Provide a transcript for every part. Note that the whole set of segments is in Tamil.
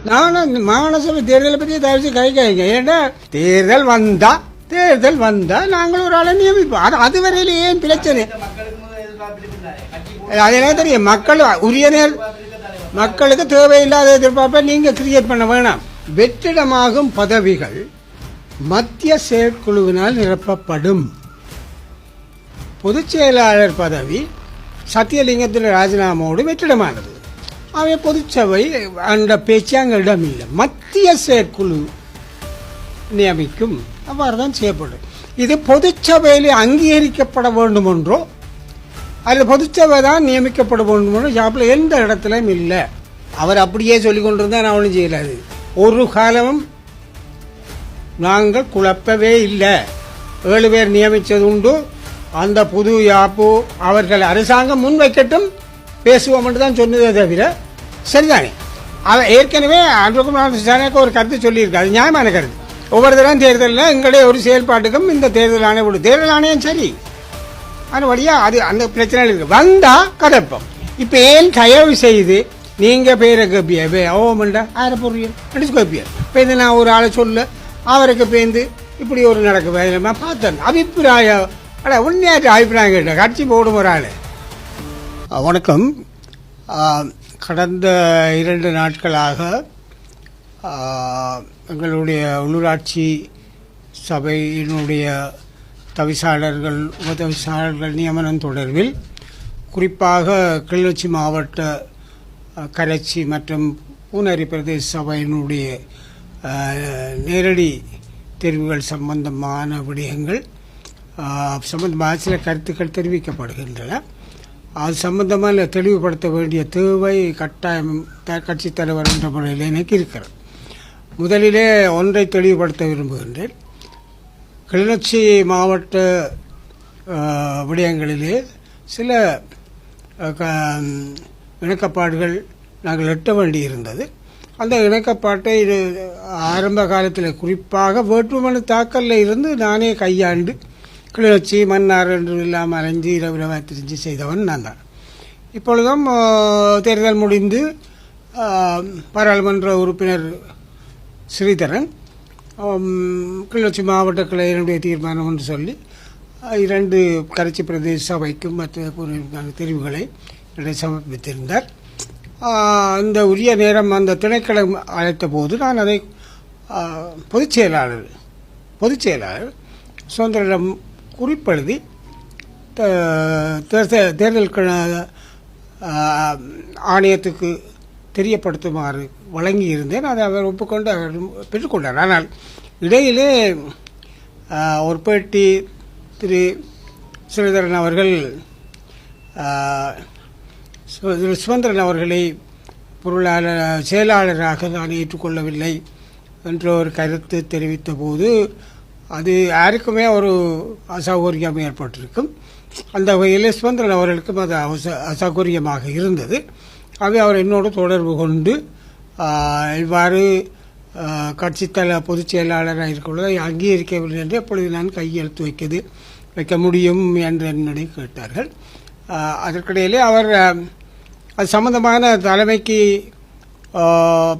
நானும் மாகாணசபை தேர்தலை பற்றி தவிர்த்து கைங்க. ஏன்னா தேர்தல் வந்தா நாங்கள் ஒரு ஆளை நியமிப்போம். அதுவரையில ஏன் பிரச்சனை? அதே தெரியும், மக்கள் உரிய மக்களுக்கு தேவையில்லாத எதிர்பார்ப்பை நீங்க கிரியேட் பண்ண வேணாம். வெற்றிடமாகும் பதவிகள் மத்திய செயற்குழுவினால் நிரப்பப்படும். பொதுச் செயலாளர் பதவி சத்தியலிங்கத்தில் ராஜினாமாவோடு வெற்றிடமானது. அவை பொதுச்சபை அந்த பேச்சு அங்கே இடம் இல்லை. மத்திய செயற்குழு நியமிக்கும், அவ்வாறு தான் செய்யப்படும். இது பொதுச்சபையில் அங்கீகரிக்கப்பட வேண்டும் என்றோ அல்லது பொதுச்சபை தான் நியமிக்கப்பட வேண்டும் என்றோ ஜாப்பில் எந்த இடத்துலையும் இல்லை. அவர் அப்படியே சொல்லிக் கொண்டிருந்தா நான் ஒன்றும் செய்யலாது. ஒரு காலமும் நாங்கள் குழப்பவே இல்லை. 7 பேர் நியமித்தது உண்டு. அந்த புது யாப்பு அவர்கள் அரசாங்கம் முன்வைக்கட்டும், பேசுவோம் என்று தான் சொன்னதே தவிர சரிதானே. அவர் ஏற்கனவே அன்றைக்கு ஒரு கருத்து சொல்லியிருக்காரு, நியாயமான கருத்து. ஒவ்வொரு தரம் தேர்தலில் எங்களுடைய ஒரு செயல்பாட்டுக்கும் இந்த தேர்தல் ஆணையம் தேர்தல் ஆணையம் சரி, அது வழியாக அது அந்த பிரச்சனை இருக்கு. வந்தா கதைப்போம். இப்போ ஏன் தயவு செய்து நீங்க பேரை கேப்பிய ஓமண்டா ஆரை பொருள் அடிச்சு கேப்பிய. இப்போ இது நான் ஒரு ஆளை சொல்ல அவருக்கு பேருந்து இப்படி ஒரு நடக்கு பார்த்தேன். அபிப்பிராயம் உண்மையாற்ற அபிப்பிராயம் கேட்ட கட்சி போடும் ஒரு ஆள். வணக்கம். கடந்த 2 நாட்களாக எங்களுடைய உள்ளூராட்சி சபையினுடைய தவிசாளர்கள் உபதவிசாளர்கள் நியமனம் தொடர்பில் குறிப்பாக கிளிநொச்சி மாவட்ட கரைச்சி மற்றும் பூனரி பிரதேச சபையினுடைய நேரடி தெரிவுகள் சம்பந்தமான விடயங்கள் சம்பந்தமாக சில கருத்துக்கள் தெரிவிக்கப்படுகின்றன. அது சம்பந்தமாக தெளிவுபடுத்த வேண்டிய தேவை கட்டாயம் கட்சி தலைவர் என்ற முறையில் எனக்கு இருக்கிறது. முதலிலே ஒன்றை தெளிவுபடுத்த விரும்புகின்றேன். கிளிநொச்சி மாவட்ட விடயங்களிலே சில இணக்கப்பாடுகள் நாங்கள் எட்ட வேண்டியிருந்தது. அந்த இணக்கப்பாட்டை ஆரம்ப காலத்தில் குறிப்பாக வேட்புமனு தாக்கலில் இருந்து நானே கையாண்டு கிளிநொச்சி மன்னார் என்று இல்லாமல் அலைஞ்சு இரவு திரிஞ்சு செய்தவன் நான் தான். இப்பொழுதும் தேர்தல் முடிந்து பாராளுமன்ற உறுப்பினர் ஸ்ரீதரன் கிளிநொச்சி மாவட்ட கிளையினுடைய தீர்மானம் என்று சொல்லி 2 கரைச்சி பிரதேச சபைக்கும் மற்ற தெரிவுகளை சமர்ப்பித்திருந்தார். அந்த உரிய நேரம் அந்த திணைக்களம் அழைத்த போது நான் அதை பொதுச் செயலாளர் சுதந்திரம் குறிப்பெழுதி தேர்தல் ஆணையத்துக்கு தெரியப்படுத்துமாறு வழங்கியிருந்தேன். அதை அவர் ஒப்புக்கொண்டு அவர் பெற்றுக்கொண்டார். ஆனால் இடையிலே ஒரு பேட்டி திரு ஸ்ரீதரன் அவர்கள் சுதந்திரன் அவர்களை செயலாளராக நான் ஏற்றுக்கொள்ளவில்லை என்ற ஒரு கருத்து தெரிவித்த போது அது யாருக்குமே ஒரு அசௌகரியம் ஏற்பட்டிருக்கும். அந்த வகையில் சுதந்திரன் அவர்களுக்கும் அது அசௌகரியமாக இருந்தது. ஆகவே அவர் என்னோடு தொடர்பு கொண்டு இவ்வாறு கட்சித்தல பொதுச் செயலாளராக இருக்கிறதை அங்கீகரிக்கவில்லை என்று அப்பொழுது நான் கையெழுத்து வைக்க முடியும் என்று என்னுடைய கேட்டார்கள். அதற்கிடையிலே அவர் அது சம்பந்தமான தலைமைக்கு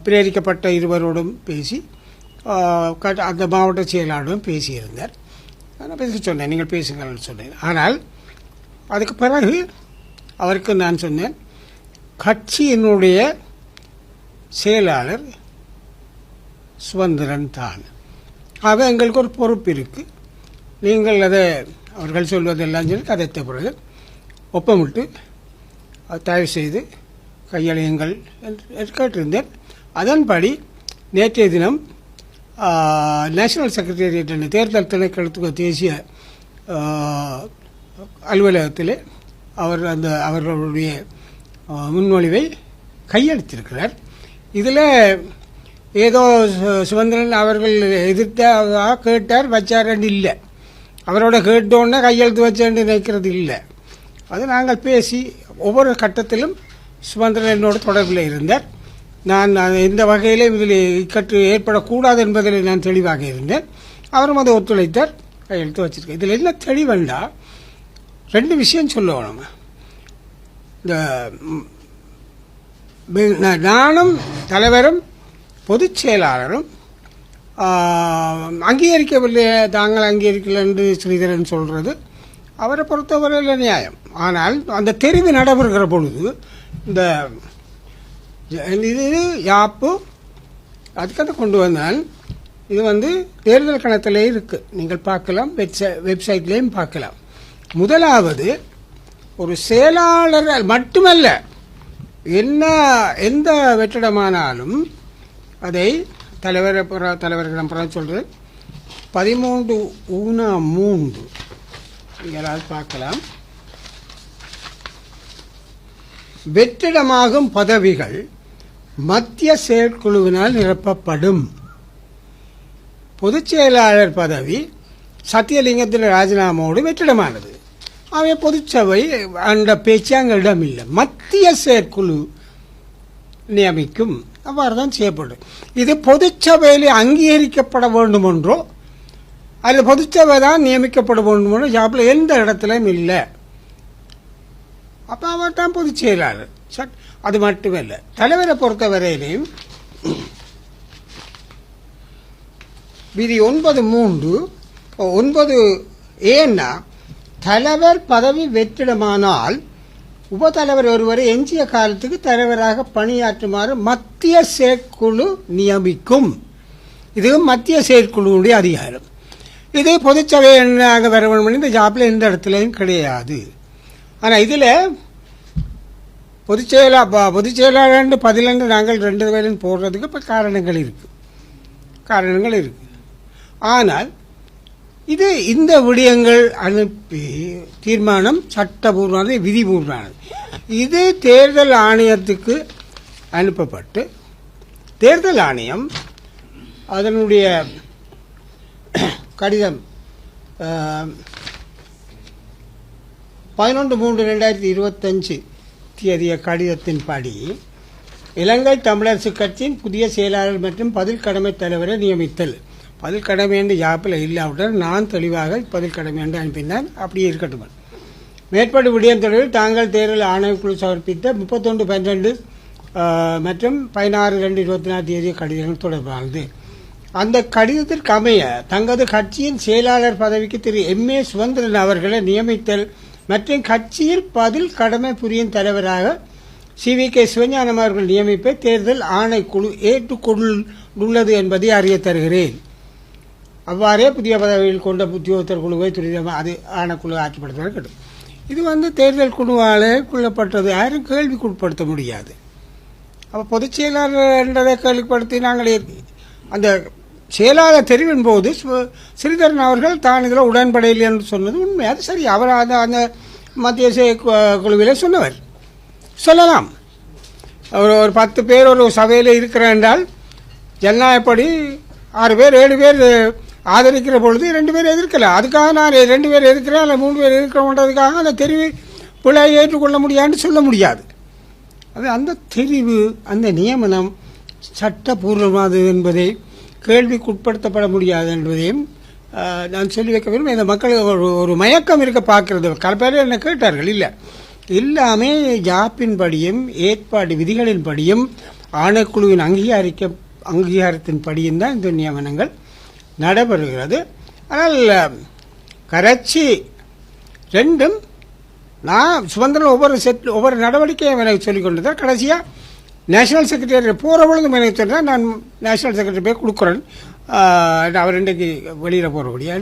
பிரேரிக்கப்பட்ட இருவரோடும் பேசி அந்த மாவட்ட செயலாளரும் பேசியிருந்தார். நான் பேச சொன்னேன், நீங்கள் பேசுங்கள்னு சொன்னேன். ஆனால் அதுக்கு பிறகு அவருக்கு நான் சொன்னேன், கட்சியினுடைய செயலாளர் சுதந்திரன் தான். ஆக எங்களுக்கு ஒரு பொறுப்பு இருக்கு. நீங்கள் அதை அவர்கள் சொல்வதெல்லாம் சொல்லி கதைத்த பிறகு ஒப்பமிட்டு தயவு செய்து கையளியுங்கள் என்று கேட்டிருந்தேன். அதன்படி நேற்றைய தினம் நேஷனல் செக்ரட்டேரியட் என்ற தேர்தல் திணைக்களத்துக்கு தேசிய அலுவலகத்திலே அவர்களுடைய முன்மொழிவை கையெழுத்திருக்கிறார். இதில் ஏதோ சுதந்திரன் அவர்கள் எதிர்த்தாக கேட்டார் வச்சாரன்னு இல்லை, அவரோட கேட்டோன்னே கையெழுத்து வச்சேன்னு நினைக்கிறது இல்லை. அது நாங்கள் பேசி ஒவ்வொரு கட்டத்திலும் சுதந்திரன் என்னோட தொடர்பில் இருந்தார். நான் எந்த வகையிலும் இதில் இக்கட்டு ஏற்படக்கூடாது என்பதில் நான் தெளிவாக இருந்தேன். அவரும் அதை ஒத்துழைத்தார், கையெழுத்து வச்சிருக்கேன். இதில் என்ன தெளிவெண்டா 2 விஷயம் சொல்லணும். இந்த நானும் தலைவரும் பொதுச் செயலாளரும் அங்கீகரிக்கவில்லை, தாங்கள் அங்கீகரிக்கல என்று ஸ்ரீதரன் சொல்கிறது அவரை பொறுத்தவரையில் நியாயம். ஆனால் அந்த தெரிவு நடைபெறுகிற பொழுது இந்த இது யாப்பு அதுக்காக கொண்டு வந்தான். இது தேர்தல் கணக்கிலே இருக்குது, நீங்கள் பார்க்கலாம், வெப்சைட்லேயும் பார்க்கலாம். முதலாவது ஒரு செயலாளர் மட்டுமல்ல, எந்த வெற்றிடமானாலும் அதை தலைவர்களிடம் சொல்கிறது 13(3) நீங்களால் பார்க்கலாம். வெற்றிடமாகும் பதவிகள் மத்திய செயற்குழுவினால் நிரப்பப்படும். பொதுச் செயலாளர் பதவி சத்தியலிங்கத்தின் ராஜினாமாவோடு வெற்றிடமானது. அவை பொதுச்சபை அந்த பேச்சு அங்களிடம் இல்லை, மத்திய செயற்குழு நியமிக்கும். அவ்வாறு தான் செய்யப்படும். இது பொதுச்சபையில் அங்கீகரிக்கப்பட வேண்டும் என்றோ அல்லது பொதுச்சபை தான் நியமிக்கப்பட வேண்டும் என்றோ ஜாப்பில் எந்த இடத்துலையும் இல்லை. அப்போ அவர் தான் பொதுச் செயலாளர். அது மட்டுமல்ல, தலைவரை பொறுத்தவரையிலையும் விதி 9(3) ஏன்னா தலைவர் பதவி வெற்றிடமானால் உபதலைவர் ஒருவரை எஞ்சிய காலத்துக்கு தலைவராக பணியாற்றுமாறு மத்திய செயற்குழு நியமிக்கும். இது மத்திய செயற்குழுவுடைய அதிகாரம். இது பொதுச்சபை எண்ணாக வர வேண்டும். இந்த ஜாப்பில் எந்த இடத்துலையும் கிடையாது. ஆனால் இதில் பொதுச் செயலாளர் 10 நாங்கள் 2 பேரும் போடுறதுக்கு இப்போ காரணங்கள் இருக்குது. ஆனால் இந்த விடயங்கள் அனுப்பி தீர்மானம் சட்டபூர்வமானது, விதிபூர்வமானது. இது தேர்தல் ஆணையத்துக்கு அனுப்பப்பட்டு தேர்தல் ஆணையம் அதனுடைய கடிதம் 11(3)2025 தேதிய கடிதத்தின்படி இலங்கை தமிழரசு கட்சியின் புதிய செயலாளர் மற்றும் பதில் கடமை தலைவரை நியமித்தல். பதில் கடமை என்று யாப்பில் இல்லாவிட்டால் நான் தெளிவாக பதில் கடமை என்று அனுப்பினார். அப்படியே இருக்கட்டும். மேற்படி விடயம் தொடர்பில் தாங்கள் தேர்தல் ஆணையக்குழு சமர்ப்பித்த 31/12 மற்றும் 16/2/24 தேதிய கடிதங்கள் தொடர்பானது. அந்த கடிதத்திற்கு அமைய தங்களது கட்சியின் செயலாளர் பதவிக்கு திரு M.A. சுதந்திரன் அவர்களை நியமித்தல் மற்றும் கட்சியில் பதில் கடமை புரியும் தலைவராக CVK சிவஞானம் அவர்கள் நியமிப்பை தேர்தல் ஆணைக்குழு ஏற்றுக்கொண்டுள்ளது என்பதை அறிய தருகிறேன். அவ்வாறே புதிய பதவியில் கொண்ட உத்தியோகத்தர் குழுவை துரிதமாக அது ஆணைக்குழு ஆட்சிப்படுத்த வேண்டும். இது தேர்தல் குழுவாலே கொள்ளப்பட்டது. யாரும் கேள்விக்குட்படுத்த முடியாது. அப்போ பொதுச் செயலாளர் என்றதை கேள்விப்படுத்தி நாங்கள் அந்த செயலாளர் தெரிவின் போது ஸ்ரீதரன் அவர்கள் தான் இதில் உடன்படையில் என்று சொன்னது உண்மை. அது சரி, அவர் அந்த மத்திய குழுவிலே சொன்னவர் சொல்லலாம். ஒரு 10 பேர் ஒரு சபையில் இருக்கிறார் என்றால் ஜனநாயகப்படி 6 பேர் 7 பேர் ஆதரிக்கிற பொழுது 2 பேர் எதிர்க்கலாம். அதுக்காக நான் 2 பேர் எதிர்க்கிறேன் அல்ல 3 பேர் எதிர்க்கிறோன்றதுக்காக அந்த தெரிவு பிழையை ஏற்றுக்கொள்ள முடியாதுன்னு சொல்ல முடியாது. அது அந்த தெரிவு, அந்த நியமனம் சட்டபூர்வமானது என்பதை கேள்விக்குட்படுத்தப்பட முடியாது என்பதையும் நான் சொல்லி வைக்க விரும்புகிறேன். இந்த மக்கள் ஒரு மயக்கம் இருக்க பார்க்கறது. பல பேர் என்ன கேட்டார்கள். இல்லை, எல்லாமே ஜாப்பின்படியும் ஏற்பாடு விதிகளின்படியும் ஆணைக்குழுவின் அங்கீகாரத்தின் படியும் தான் இந்த நியமனங்கள் நடைபெறுகிறது. ஆனால் கரைச்சி 2ம் நான் சுதந்திரம் ஒவ்வொரு நடவடிக்கையும் எனக்கு சொல்லிக் கொண்டதான். கடைசியாக நேஷனல் செக்ரட்டரி போகிற பொழுதும் எனக்கு சொன்னால் நான் நேஷனல் செக்ரட்டரி போய் கொடுக்குறேன், அவர் இன்றைக்கு வெளியில் போகிறபடியா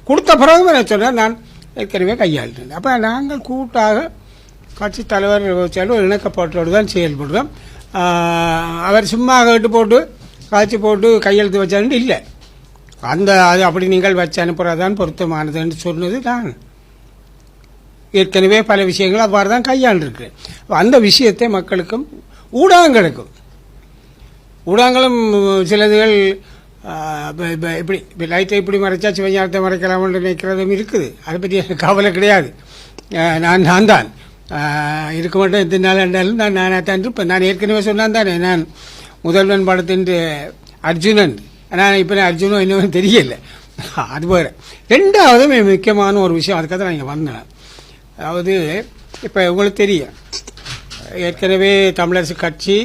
கொடுத்த பிறகும் எனக்கு சொன்னால் நான் ஏற்கனவே கையாளிட்டேன். அப்போ நாங்கள் கூட்டாக கட்சி தலைவர் இணக்கப்பட்டோடு தான் செயல்படுறோம். அவர் சும்மா கேட்டு போட்டு காய்ச்சி போட்டு கையெழுத்து வச்சான்னு இல்லை. அது அப்படி நீங்கள் வச்சு அனுப்புறதான் பொருத்தமானது என்று சொன்னது நான் ஏற்கனவே பல விஷயங்கள் அவ்வாறு தான் கையாண்டிருக்கிறேன். அந்த விஷயத்தை மக்களுக்கும் ஊடகங்களும் சிலதுகள் இப்படி லைட்டை இப்படி மறைச்சா சிவஞானத்தை மறைக்கலாம் என்று நினைக்கிறதும் இருக்குது. அதை பற்றி எனக்கு கவலை கிடையாது. நான் தான் இருக்க மாட்டேன். எத்தனை நாள் என்றாலும் நான் தான் இருப்பேன். நான் ஏற்கனவே சொன்னான் தானே, நான் முதல்வன் படத்தின் அர்ஜுனன். ஆனால் இப்போ அர்ஜுனும் இன்னும் தெரியல. அது வேறு. 2வது முக்கியமான ஒரு விஷயம், அதுக்காக நான் இங்கே வந்தேன். அதாவது இப்போ உங்களுக்கு தெரியும், ஏற்கனவே தமிழரசு கட்சி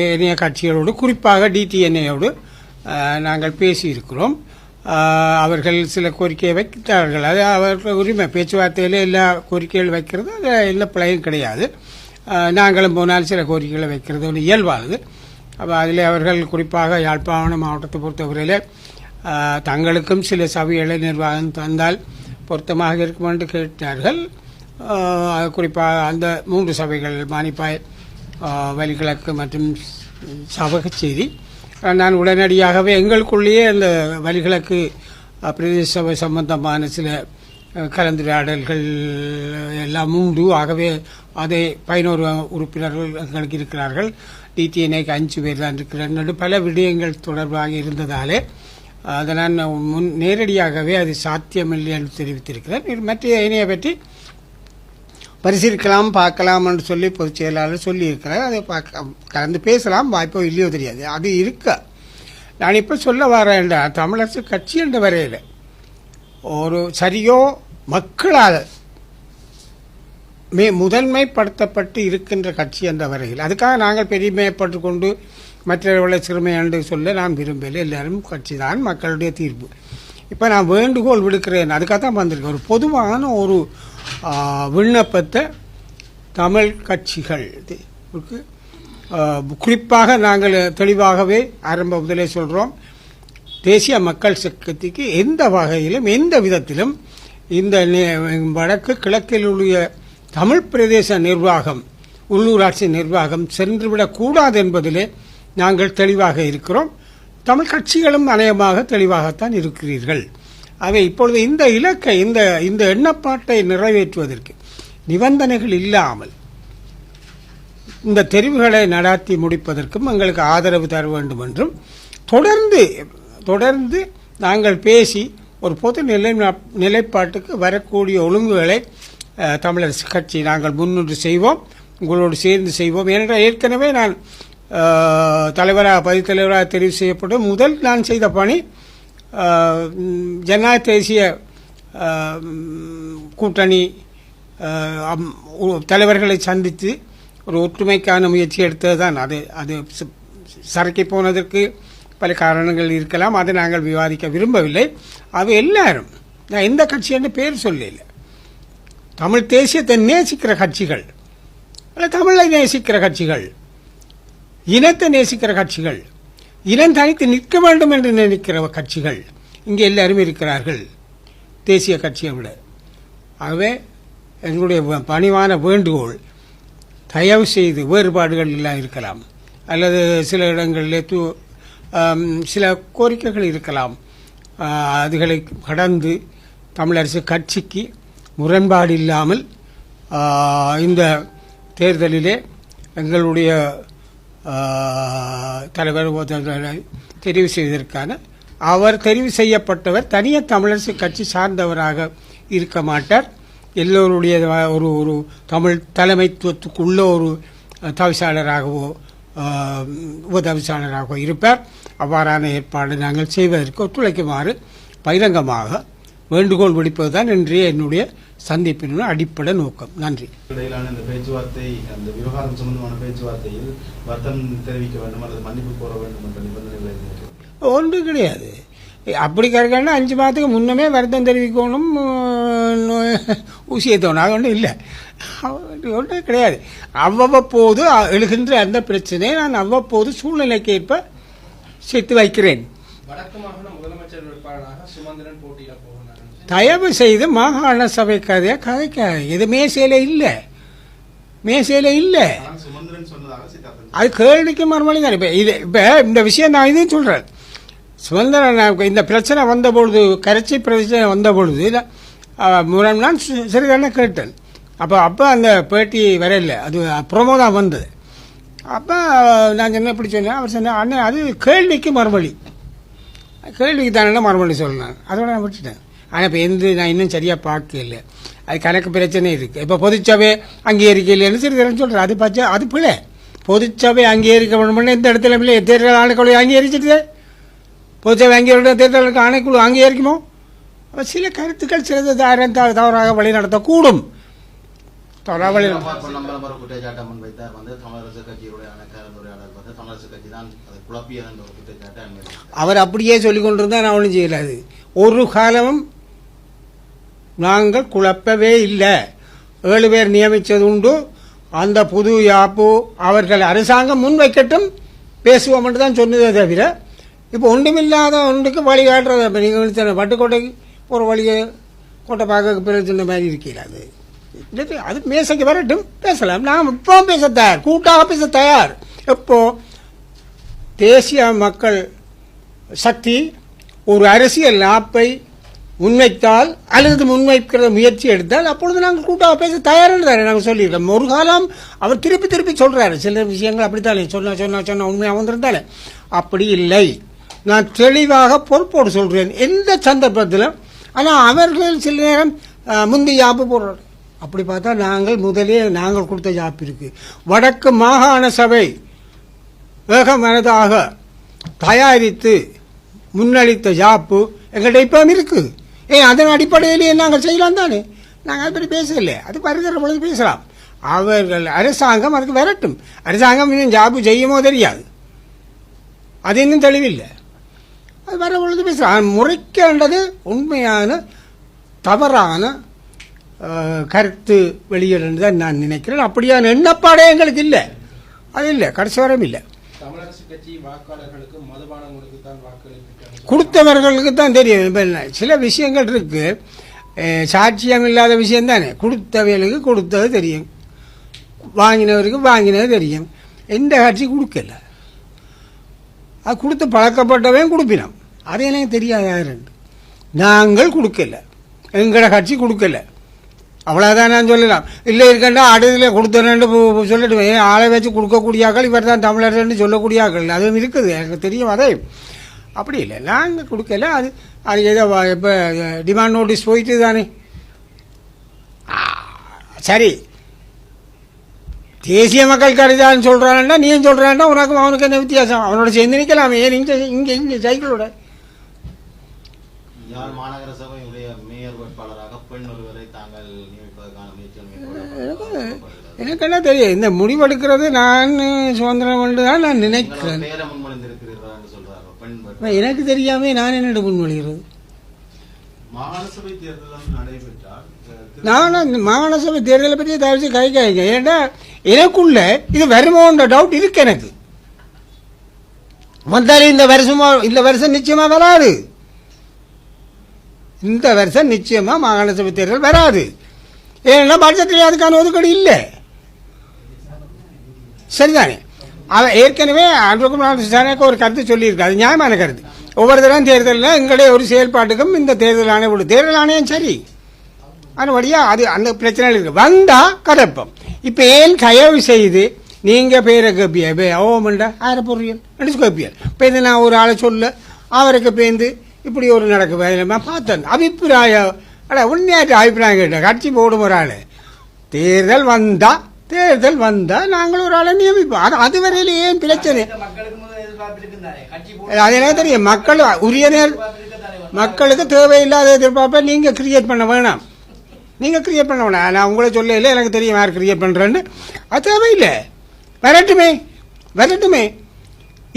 ஏனைய கட்சிகளோடு குறிப்பாக டிடிஎன்ஏயோடு நாங்கள் பேசியிருக்கிறோம். அவர்கள் சில கோரிக்கையை வைக்கிறார்கள். அது அவர்கள் உரிமை. பேச்சுவார்த்தையில் எல்லா கோரிக்கைகள் வைக்கிறது அது எந்த பிழையும் கிடையாது. நாங்களும் போனால் சில கோரிக்கைகளை வைக்கிறது ஒரு இயல்பானது. அப்போ அதில் அவர்கள் குறிப்பாக யாழ்ப்பாணம் மாவட்டத்தை பொறுத்தவரையில் தங்களுக்கும் சில சபைகளை நிர்வாகம் தந்தால் பொருத்தமாக இருக்கும் என்று கேட்டார்கள். குறிப்பாக அந்த 3 சபைகள் மானிப்பாய், வலிகிழக்கு மற்றும் சபகச்சேரி. நான் உடனடியாகவே எங்களுக்குள்ளேயே அந்த வலிகிழக்கு பிரதேச சபை சம்பந்தமான சில கலந்துரையாடல்கள் எல்லாம் உண்டு. ஆகவே அதை 11 உறுப்பினர்கள் எங்களுக்கு இருக்கிறார்கள். டிடிஎன்ஏக்கு 5 பேர் தான் இருக்கிறார்கள். பல விடயங்கள் தொடர்பாக இருந்ததாலே அதை நான் நேரடியாகவே அது சாத்தியமில்லை என்று தெரிவித்திருக்கிறேன். மற்ற இணையை பற்றி பரிசீலிக்கலாம் பார்க்கலாம் என்று சொல்லி பொதுச் செயலாளர் சொல்லியிருக்கிறார். அதை கலந்து பேசலாம், வாய்ப்போ இல்லையோ தெரியாது. அது இருக்க நான் இப்போ சொல்ல வரேன், தமிழரசு கட்சி என்ற வரையில் ஒரு சரியோ மக்களால் முதன்மைப்படுத்தப்பட்டு இருக்கின்ற கட்சி என்ற வரையில் அதுக்காக நாங்கள் பெருமைப்பட்டு கொண்டு மற்றவர்களை சிறுமை என்று சொல்ல நான் விரும்பலை. எல்லாரும் கட்சி தான், மக்களுடைய தீர்ப்பு. இப்போ நான் வேண்டுகோள் விடுக்கிறேன், அதுக்காக தான் வந்திருக்கேன். ஒரு பொதுவான ஒரு விண்ணப்பத்தை தமிழ் கட்சிகள் குறிப்பாக நாங்கள் தெளிவாகவே ஆரம்ப முதலே சொல்கிறோம். தேசிய மக்கள் சக்திக்கு எந்த வகையிலும் எந்த விதத்திலும் இந்த வடக்கு கிழக்கில் உள்ள தமிழ் பிரதேச நிர்வாகம், உள்ளூராட்சி நிர்வாகம் சென்றுவிடக்கூடாது என்பதிலே நாங்கள் தெளிவாக இருக்கிறோம். தமிழ் கட்சிகளும் அநேகமாக தெளிவாகத்தான் இருக்கிறீர்கள். அவை இப்பொழுது இந்த இலக்கை இந்த எண்ணப்பாட்டை நிறைவேற்றுவதற்கு நிபந்தனைகள் இல்லாமல் இந்த தெரிவுகளை நடாத்தி முடிப்பதற்கும் எங்களுக்கு ஆதரவு தர வேண்டும் என்றும் தொடர்ந்து நாங்கள் பேசி ஒரு பொது நிலைப்பாட்டுக்கு வரக்கூடிய ஒழுங்குகளை தமிழரசு கட்சி நாங்கள் முன்னின்று செய்வோம், உங்களோடு சேர்ந்து செய்வோம். ஏனென்றால் ஏற்கனவே நான் பதித்தலைவராக தெரிவு செய்யப்பட்ட முதல் நான் செய்த பணி ஜனநாயக தேசிய கூட்டணி தலைவர்களை சந்தித்து ஒரு ஒற்றுமைக்கான முயற்சி எடுத்தது தான். அது சரக்கி போனதற்கு பல காரணங்கள் இருக்கலாம், அதை நாங்கள் விவாதிக்க விரும்பவில்லை. அது எல்லாரும், நான் எந்த கட்சி என்று பேர் சொல்லல, தமிழ் தேசியத்தை நேசிக்கிற கட்சிகள், தமிழை நேசிக்கிற கட்சிகள், இனத்தை நேசிக்கிற கட்சிகள், இனம் தனித்து நிற்க வேண்டும் என்று நினைக்கிற கட்சிகள் இங்கே எல்லாரும் இருக்கிறார்கள் தேசிய கட்சியை விட. ஆகவே எங்களுடைய பணிவான வேண்டுகோள், தயவு செய்து வேறுபாடுகள் எல்லாம் இருக்கலாம், அல்லது சில இடங்களில் சில கோரிக்கைகள் இருக்கலாம், அதுகளை கடந்து தமிழரசு கட்சிக்கு முரண்பாடு இல்லாமல் இந்த தேர்தலிலே எங்களுடைய தலைவர் தெரிவு செய்வதற்கான அவர் தெரிவு செய்யப்பட்டவர் தனியாக தமிழரசு கட்சி சார்ந்தவராக இருக்க மாட்டார். எல்லோருடைய ஒரு தமிழ் தலைமைத்துவத்துக்குள்ள ஒரு தவிசாளராகவோ உபதவிசாளராகவோ இருப்பார். அவ்வாறான ஏற்பாடு நாங்கள் செய்வதற்கு ஒத்துழைக்குமாறு பகிரங்கமாக வேண்டுகோள் விடுப்பதுதான் இன்றைய என்னுடைய சந்திப்பின் அடிப்படை நோக்கம். நன்றி. இடையிலான இந்த பேச்சுவார்த்தை, அந்த விவகாரம் சம்பந்தமான பேச்சுவார்த்தையில் வருத்தம் தெரிவிக்க வேண்டும் அல்லது மன்னிப்பு கோர வேண்டும் என்ற நிபந்தனைகள் ஒன்று கிடையாது. அப்படி கிடைக்கணும்னா 5 மாதத்துக்கு முன்னமே வருத்தம் தெரிவிக்கணும், ஊசியத்தோணும், அது ஒன்றும் இல்லை, ஒன்றும் கிடையாது. அவ்வப்போது எழுகின்ற அந்த பிரச்சனையை நான் அவ்வப்போது சூழ்நிலைக்கு ஏற்ப சேர்த்து வைக்கிறேன். வடக்கு மாகாண முதலமைச்சர் வேட்பாளராக சுமந்திரன் போட்டியிட போகிறார். தயவு செய்து மாகாண சபை கதையை கதைக்காது. இது மேசையில இல்லை, அது கேள்விக்கு மறுமொழி தான். இப்போ இந்த விஷயம் நான் இதையும் சொல்கிறேன். சுதந்திரன் இந்த பிரச்சனை வந்தபொழுது, கரைச்சி பிரச்சனை வந்தபொழுது நான் சரிதானே கேட்டேன். அப்போ அந்த பேட்டி வரையில்லை, அது ப்ரோமோ தான் வந்தது. அப்போ நான் என்ன இப்படி சொன்னேன், அவர் சொன்னேன், அண்ணன் அது கேள்விக்கு மறுமொழி, கேள்விக்கு தானே மறுமொழி சொல்லணும், அதோட நான் விட்டுட்டேன். ஆனால் இப்போ நான் இன்னும் சரியாக பார்க்கல, அது கணக்கு பிரச்சனை இருக்குது. இப்போ பொதுச்சபை அங்கீகரிக்க இல்லைன்னு சரிதானே சொல்கிறேன், அது பிள்ளை. பொதுச்சபை அங்கீகரிக்க வேணும்னு எந்த இடத்துல இல்லை, தேர்தல் ஆணைக்குழு அங்கீகரிச்சிட்டு பொதுச்சபை அங்கீகரிக்க தேர்தலுக்கு ஆணைக்குழு அங்கீகரிக்குமோ? அப்போ சில கருத்துக்கள் சிலது தவறாக வழி நடத்தக்கூடும். தொலைவழி நம்பர் குற்றச்சாட்டை முன்வைத்தார் வந்து தமிழரசு கட்சியுடைய கலந்துரையாடல் வந்து தமிழரசு கட்சி தான் அதை குழப்பியது என்ற ஒரு குற்றச்சாட்டை அனுமதி அவர் அப்படியே சொல்லிக் கொண்டிருந்தா நான் ஒன்றும் செய்யலாது. ஒரு காலமும் நாங்கள் குழப்பவே இல்லை. 7 பேர் நியமித்தது உண்டு. அந்த புது யாப்பு அவர்கள் அரசாங்கம் முன்வைக்கட்டும் பேசுவோம் என்று தான் சொன்னதே தவிர இப்போ ஒன்றுமில்லாத ஒன்றுக்கு வழி காட்டுறது. இப்போ நீங்கள் பட்டுக்கோட்டைக்கு ஒரு வழியை கோட்டை பார்க்க பிறகு சொன்ன மாதிரி இருக்கிறது. அது மேசைக்கு வரட்டும் பேசலாம். நாம் இப்போ பேச தயார், கூட்டாக பேச தயார். எப்போ தேசிய மக்கள் சக்தி ஒரு அரசியல் நாப்பை முன்வைத்தால் அல்லது முன்வைக்கிற முயற்சி எடுத்தால் அப்பொழுது நாங்கள் கூட்டாக பேச தயார்னு தானே நாங்கள் சொல்லியிருக்கோம். ஒரு காலம் அவர் திருப்பி திருப்பி சொல்கிறாரு சில விஷயங்கள் அப்படித்தானே சொன்ன உண்மையாக வந்திருந்தாலே அப்படி இல்லை. நான் தெளிவாக பொறுப்போடு சொல்கிறேன் எந்த சந்தர்ப்பத்திலும். ஆனால் அவர்கள் சில நேரம் முந்தைய யாப்பு போடுறாரு. அப்படி பார்த்தா நாங்கள் கொடுத்த யாப்பு இருக்கு. வடக்கு மாகாண சபை வேகமனதாக தயாரித்து முன்னளித்த யாப்பு எங்கள்கிட்ட இப்போ இருக்கு. அதன் அடிப்படையிலேயே நாங்கள் செய்யலாம் தானே. நாங்கள் அதை பற்றி பேசலை. அது வருகிற பொழுது பேசலாம். அவர்கள் அரசாங்கம் அதுக்கு வரட்டும். அரசாங்கம் இன்னும் ஜாப்பு செய்யுமோ தெரியாது, அது இன்னும் தெளிவில்லை. அது வர பொழுது பேசலாம். முறைக்கின்றது உண்மையான தவறான கருத்து வெளியிடன்னு தான் நான் நினைக்கிறேன். அப்படியான எண்ணப்பாடே எங்களுக்கு இல்லை. அது இல்லை, கடைசி வரம் இல்லை. தமிழரசு கட்சி வாக்காளர்களுக்கு மதுபானங்களுக்கு தான் வாக்களிப்பு கொடுத்தவர்களுக்கு தான் தெரியும். இப்போ சில விஷயங்கள் இருக்கு, சாட்சியம் இல்லாத விஷயம் தானே. கொடுத்தவர்களுக்கு கொடுத்தது தெரியும், வாங்கினவருக்கு வாங்கினது தெரியும். எந்த கட்சி கொடுக்கல, அது கொடுத்து பழக்கப்பட்டவன் கொடுப்பினோம். அது எனக்கு தெரியாது யாருன்னு. நாங்கள் கொடுக்கல, எங்களோட கட்சி கொடுக்கல, அவ்வளோதான் நான் சொல்லலாம். இல்லை இருக்கண்டா அடுதில் கொடுத்தேன்னு சொல்லிடுவேன். ஆளை வச்சு கொடுக்கக்கூடிய ஆக்கள் இவர் தான் தமிழர்னு சொல்லக்கூடிய ஆக்கள் அதுவும் இருக்குது, எனக்கு தெரியும். அதே அப்படி இல்லை, நாங்கள் கொடுக்கல. அது ஏதோ இப்போ டிமாண்ட் நோட்டீஸ் போயிட்டு தானே. சரி, தேசிய மக்கள் கருதான்னு சொல்கிறான்னா நீயும் சொல்கிறான்னா உனக்கும் அவனுக்கு என்ன வித்தியாசம்? அவனோட சேர்ந்து நிற்கலாமே. ஏன் இங்கே சைக்கிளோட யாழ் மாநகர சபையுடைய மேயர் வேட்பாளராக பெண் ஒருவரை தாங்கள் நியமிப்பதற்கான முயற்சிகள் எனக்கு என்ன தெரியும். இந்த முடிவெடுக்கிறது நான் சுதந்திரம் என்று தான் நான் நினைக்கிறேன். எனக்கு தெரியாம நான் என்னோட முன்மொழிகிறது. மாகாண சபை தேர்தல் நடைபெற்றால் நான் மாகாண சபை தேர்தலை பற்றி தவிர்த்து கைக்காய்ங்க. ஏன்னா எனக்குள்ள இது வருமோன்ற டவுட் இருக்கு எனக்கு. வந்தாலும் இந்த வருஷம் நிச்சயமா வராது. இந்த வருஷம் நிச்சயமா மாகாண சபை தேர்தல் வராது. ஏன்னா பட்ஜெட்டில் அதுக்கான ஒதுக்கீடு இல்லை. சரிதானே. அவன் ஏற்கனவே அன்புக்கு ஒரு கருத்து சொல்லியிருக்கு, அது நியாயமான கருத்து. ஒவ்வொரு தரம் தேர்தலில் எங்களுடைய ஒரு செயல்பாட்டுக்கும் இந்த தேர்தல் ஆணையம் தேர்தல் ஆணையம் சரி அதுபடியாக அது அந்த பிரச்சனை இருக்கு. வந்தால் கதைப்போம். இப்போ ஏன் தயவு செய்து நீங்கள் பேரை கேட்பியா ஓமண்டா ஆயிரம் பொருள் நடிச்சு கேட்பியார். இப்போ இது நான் ஒரு ஆளை சொல்ல அவருக்கு பேருந்து இப்படி ஒரு நடக்கு பார்த்தேன். அபிப்பிராயம் உண்மையாட்டு அபிப்பிராயம் கேட்டேன். கட்சி போடும் ஒரு ஆள் தேர்தல் வந்தால் நாங்கள் ஒரு ஆளை நியமிப்போம். அது வரையில ஏன் பிரச்சனை? அது எனக்கு தெரியும். மக்கள் உரிய மக்களுக்கு தேவையில்லாத எதிர்பார்ப்பை நீங்கள் கிரியேட் பண்ண வேணாம். நான் உங்களை சொல்ல இல்லை, எனக்கு தெரியும் யார் கிரியேட் பண்ணுறேன்னு. அது தேவையில்லை. வரட்டுமே.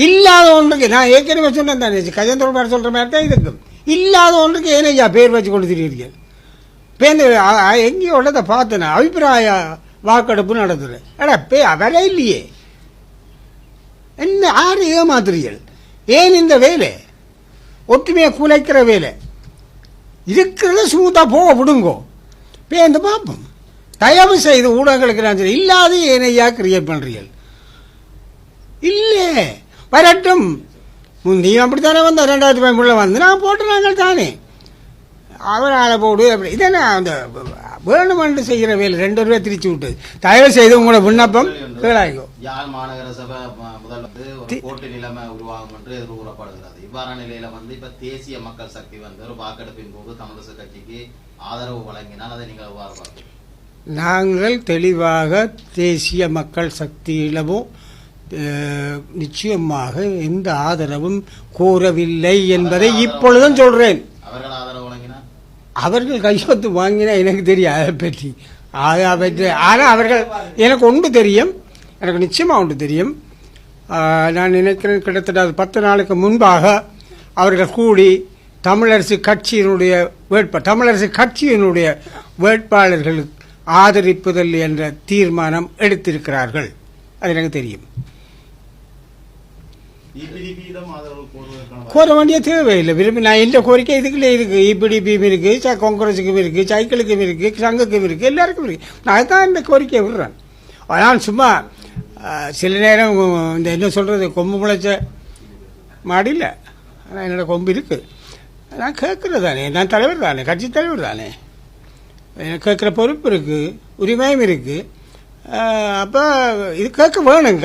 இல்லாத ஒன்றுக்கு நான் ஏற்கனவே சொன்னேன் தானே, கஜேந்திர சொல்கிற மாதிரி தான் இருக்கும். இல்லாத ஒன்றுக்கு ஏனையா பேர் வச்சு கொண்டு திரியிருக்கீங்க. பேருந்து எங்கேயோ உள்ளதை பார்த்தேன். அபிப்பிராய வாக்கெடுப்பு நடத்துது. வர இல்லையே. என்ன ஆறு ஏமாத்துறீர்கள்? ஏன் இந்த வேலை ஒற்றுமையை குலைக்கிற வேலை இருக்கிறத ஸ்மூத்தா போக விடுங்கோ. பேருந்து பார்ப்போம். தயவு செய்து ஊடகங்களுக்கு நான் சொல்லி இல்லாத ஏனையா கிரியேட் பண்றீர்கள். இல்லை வரட்டும். நீ அப்படித்தானே வந்த 2013 வந்து நான் போட்டு நாங்கள் தானே அவரால் போடு அப்படி இதென்ன அந்த வேணுமென்று செய்கிற வேலை 2 ரூபாய் திருச்சி விட்டு. தயவு செய்து உங்களோட விண்ணப்பம் கேளாகும். யாழ் மாநகர சபை முதல்ல போட்டி நிலைமை உருவாகும் என்று எதிர்கூறப்படுகிறது. இவ்வாறான நிலையில இப்ப தேசிய மக்கள் சக்தி ஒரு வாக்கெடுப்பின் போது தமிழரசு கட்சிக்கு ஆதரவு வழங்கினால் அதை நீங்கள் எவ்வாறு பார்க்கிறீர்கள்? நாங்கள் தெளிவாக தேசிய மக்கள் சக்தியிடமோ நிச்சயமாக எந்த ஆதரவும் கோரவில்லை என்பதை இப்பொழுதும் சொல்றேன். அவர்கள் ஆதரவு வழங்கினார், அவர்கள் கையெழுத்து வாங்கினா எனக்கு தெரியும். அதை பற்றி ஆனால் அவர்கள் எனக்கு ஒன்று தெரியும், எனக்கு நிச்சயமாக ஒன்று தெரியும். நான் நினைக்கிறேன் கிட்டத்தட்ட அது 10 நாளுக்கு முன்பாக அவர்கள் கூடி தமிழரசு கட்சியினுடைய வேட்பாளர்களுக்கு ஆதரிப்புதல் என்ற தீர்மானம் எடுத்திருக்கிறார்கள். அது எனக்கு தெரியும். கோர வேண்டிய தேவையில்லை. விரும்பி நான் எந்த கோரிக்கை இதுக்குள்ளே இருக்கு. இபிடிபியும் இருக்கு, காங்கிரஸுக்கும் இருக்கு, சைக்கிளுக்கும் இருக்கு, சங்கக்கும் இருக்கு, எல்லாருக்கும் இருக்கு. நான் அதுதான் இந்த கோரிக்கையை விடுறேன். ஆனால் சும்மா சில நேரம் இந்த என்ன சொல்றது, கொம்பு முளைச்ச மாடியில் ஆனால் என்னோட கொம்பு இருக்கு. நான் கேட்கறது தானே, நான் தலைவர் தானே, கட்சி தலைவர் தானே, கேட்குற பொறுப்பு இருக்கு, உரிமையும் இருக்கு. அப்போ இது கேட்க வேணும்,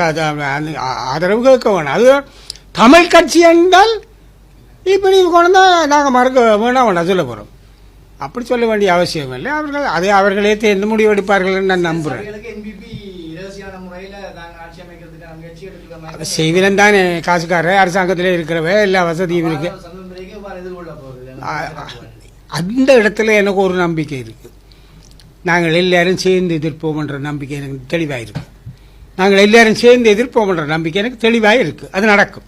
ஆதரவு கேட்க வேணும். அது தமிழ் கட்சி என்றால் இப்படி கொண்டு தான் நாங்கள் மறக்க வேணாம் சொல்ல போகிறோம். அப்படி சொல்ல வேண்டிய அவசியம் இல்லை. அவர்களே தேர்ந்து முடிவெடுப்பார்கள் நான் நம்புகிறேன். செய்வினம் தானே, காசுக்கார அரசாங்கத்தில் இருக்கிறவ எல்லா வசதியும் இருக்கு. அந்த இடத்துல எனக்கு ஒரு நம்பிக்கை இருக்கு. நாங்கள் எல்லாரும் சேர்ந்து எதிர்ப்போம் என்ற நம்பிக்கை எனக்கு தெளிவாக இருக்கு. நாங்கள் எல்லாரும் சேர்ந்து எதிர்ப்போம் என்ற நம்பிக்கை எனக்கு தெளிவாக இருக்கு. அது நடக்கும்.